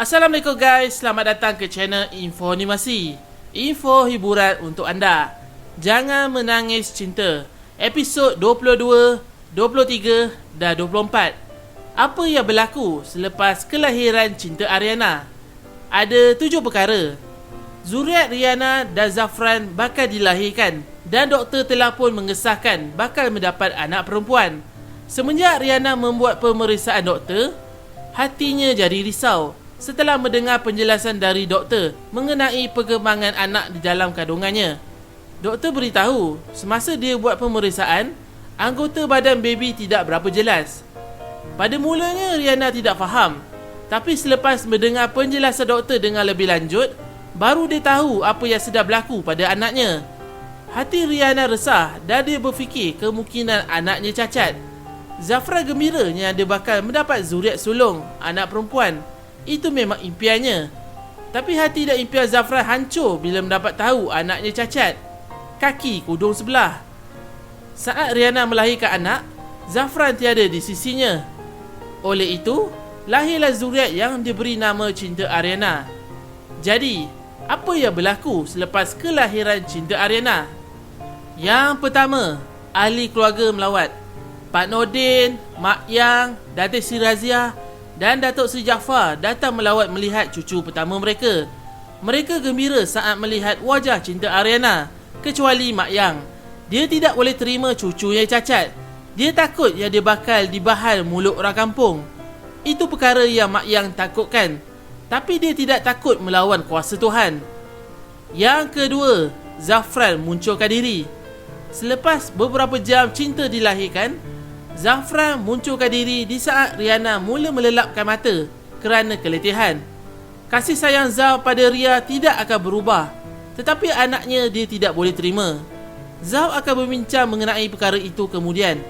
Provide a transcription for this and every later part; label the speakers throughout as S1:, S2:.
S1: Assalamualaikum guys, selamat datang ke channel Info Animasi. Info hiburan untuk anda. Jangan menangis cinta. Episod 22, 23 dan 24. Apa yang berlaku selepas kelahiran cinta Ariana? Ada 7 perkara. Zuriat Rihanna dan Zafran bakal dilahirkan dan doktor telah pun mengesahkan bakal mendapat anak perempuan. Semenjak Rihanna membuat pemeriksaan doktor, hatinya jadi risau setelah mendengar penjelasan dari doktor mengenai perkembangan anak di dalam kandungannya. Doktor beritahu, semasa dia buat pemeriksaan, anggota badan baby tidak berapa jelas. Pada mulanya Rihanna tidak faham, tapi selepas mendengar penjelasan doktor dengan lebih lanjut, baru dia tahu apa yang sedang berlaku pada anaknya. Hati Rihanna resah dan dia berfikir kemungkinan anaknya cacat. Zafran gembira yang dia bakal mendapat zuriat sulung, anak perempuan. Itu memang impiannya. Tapi hati dan impian Zafran hancur bila mendapat tahu anaknya cacat, kaki kudung sebelah. Saat Rihanna melahirkan anak, Zafran tiada di sisinya. Oleh itu, lahirlah zuriat yang diberi nama cinta Ariana. Jadi, apa yang berlaku selepas kelahiran cinta Ariana? Yang pertama, ahli keluarga melawat. Pak Nordin, Mak Yang, Datuk Sri Razia dan Datuk Seri Jaafar datang melawat melihat cucu pertama mereka. Mereka gembira saat melihat wajah cinta Ariana, kecuali Mak Yang. Dia tidak boleh terima cucu yang cacat. Dia takut yang dia bakal dibahal mulut orang kampung. Itu perkara yang Mak Yang takutkan. Tapi dia tidak takut melawan kuasa Tuhan. Yang kedua, Zafran munculkan diri. Selepas beberapa jam cinta dilahirkan, Zafran munculkan diri di saat Rihanna mula melelapkan mata kerana keletihan. Kasih sayang Zaf pada Ria tidak akan berubah, tetapi anaknya dia tidak boleh terima. Zaf akan berbincang mengenai perkara itu kemudian.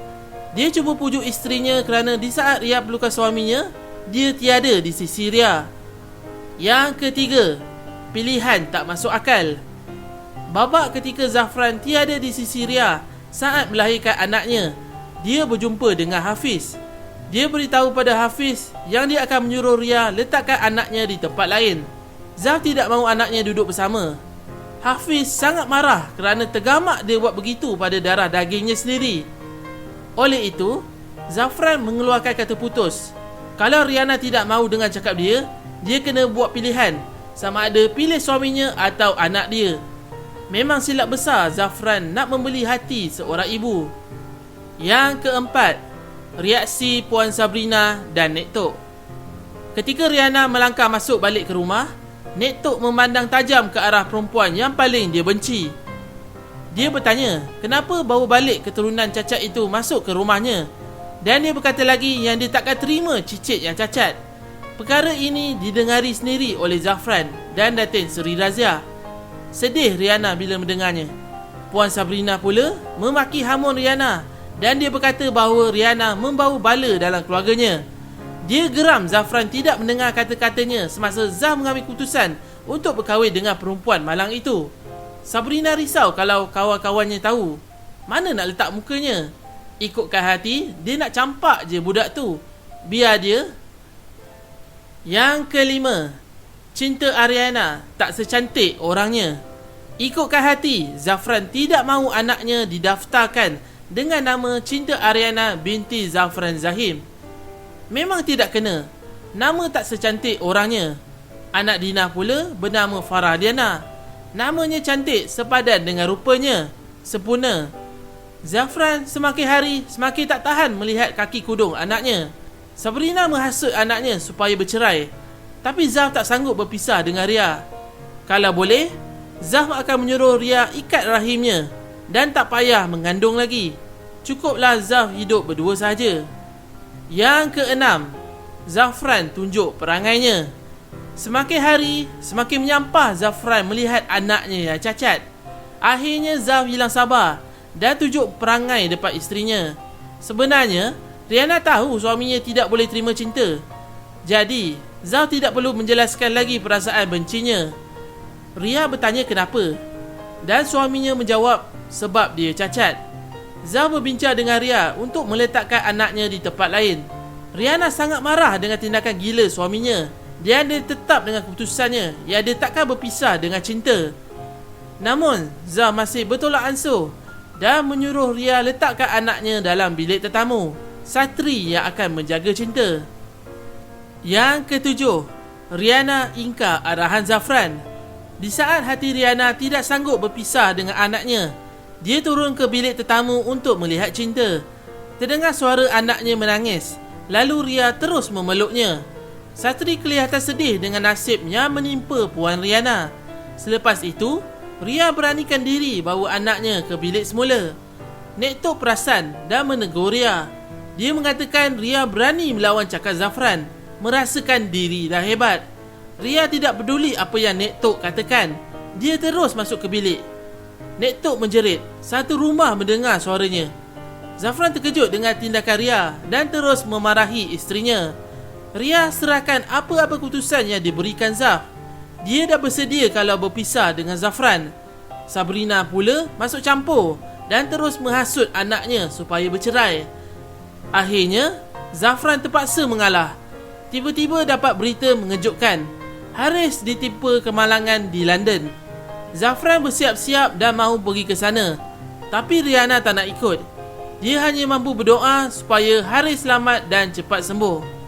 S1: Dia cuba pujuk isterinya kerana di saat Ria perlukan suaminya, dia tiada di sisi Ria. Yang ketiga, pilihan tak masuk akal. Babak ketika Zafran tiada di sisi Ria saat melahirkan anaknya, dia berjumpa dengan Hafiz. Dia beritahu pada Hafiz yang dia akan menyuruh Ria letakkan anaknya di tempat lain. Zaf tidak mahu anaknya duduk bersama. Hafiz sangat marah kerana tergamak dia buat begitu pada darah dagingnya sendiri. Oleh itu, Zafran mengeluarkan kata putus. Kalau Rihanna tidak mahu dengan cakap dia, dia kena buat pilihan, sama ada pilih suaminya atau anak dia. Memang silap besar Zafran nak membeli hati seorang ibu. Yang keempat, reaksi Puan Sabrina dan Nek Tok. Ketika Rihanna melangkah masuk balik ke rumah, Nek Tok memandang tajam ke arah perempuan yang paling dia benci. Dia bertanya, kenapa bawa balik keturunan cacat itu masuk ke rumahnya? Dan dia berkata lagi yang dia takkan terima cicit yang cacat. Perkara ini didengari sendiri oleh Zafran dan Datin Seri Razia. Sedih Rihanna bila mendengarnya. Puan Sabrina pula memaki hamun Rihanna dan dia berkata bahawa Rihanna membawa bala dalam keluarganya. Dia geram Zafran tidak mendengar kata-katanya semasa Zaf mengambil keputusan untuk berkahwin dengan perempuan malang itu. Sabrina risau kalau kawan-kawannya tahu. Mana nak letak mukanya? Ikutkan hati, dia nak campak je budak tu. Biar dia. Yang kelima, cinta Ariana tak secantik orangnya. Ikutkan hati, Zafran tidak mahu anaknya didaftarkan dengan nama cinta Ariana binti Zafran Zahim. Memang tidak kena. Nama tak secantik orangnya. Anak Dina pula bernama Farah Diana. Namanya cantik sepadan dengan rupanya, sempurna. Zafran semakin hari semakin tak tahan melihat kaki kudung anaknya. Sabrina menghasut anaknya supaya bercerai, tapi Zaf tak sanggup berpisah dengan Ria. Kalau boleh, Zaf akan menyuruh Ria ikat rahimnya dan tak payah mengandung lagi. Cukuplah Zaf hidup berdua saja. Yang keenam, Zafran tunjuk perangainya. Semakin hari, semakin menyampah Zafran melihat anaknya yang cacat. Akhirnya Zaf hilang sabar dan tunjuk perangai depan isterinya. Sebenarnya, Rihanna tahu suaminya tidak boleh terima cinta. Jadi, Zaf tidak perlu menjelaskan lagi perasaan bencinya. Ria bertanya kenapa, dan suaminya menjawab sebab dia cacat. Zaf berbincang dengan Ria untuk meletakkan anaknya di tempat lain. Rihanna sangat marah dengan tindakan gila suaminya Dia ada tetap dengan keputusannya, ia ada takkan berpisah dengan cinta. Namun, Zah masih bertolak ansur dan menyuruh Ria letakkan anaknya dalam bilik tetamu. Satri yang akan menjaga cinta. Yang ketujuh, Riana ingkar arahan Zafran. Di saat hati Riana tidak sanggup berpisah dengan anaknya, dia turun ke bilik tetamu untuk melihat cinta. Terdengar suara anaknya menangis, lalu Ria terus memeluknya. Satri kelihatan sedih dengan nasib yang menimpa Puan Riana. Selepas itu, Ria beranikan diri bawa anaknya ke bilik semula. Nek Tok perasan dan menegur Ria. Dia mengatakan Ria berani melawan cakap Zafran, merasakan diri dah hebat. Ria tidak peduli apa yang Nek Tok katakan. Dia terus masuk ke bilik. Nek Tok menjerit. Satu rumah mendengar suaranya. Zafran terkejut dengan tindakan Ria dan terus memarahi isterinya. Ria serahkan apa-apa keputusan yang diberikan Zaf. Dia dah bersedia kalau berpisah dengan Zafran. Sabrina pula masuk campur dan terus menghasut anaknya supaya bercerai. Akhirnya, Zafran terpaksa mengalah. Tiba-tiba dapat berita mengejutkan. Haris ditimpa kemalangan di London. Zafran bersiap-siap dan mahu pergi ke sana. Tapi Riana tak nak ikut. Dia hanya mampu berdoa supaya Haris selamat dan cepat sembuh.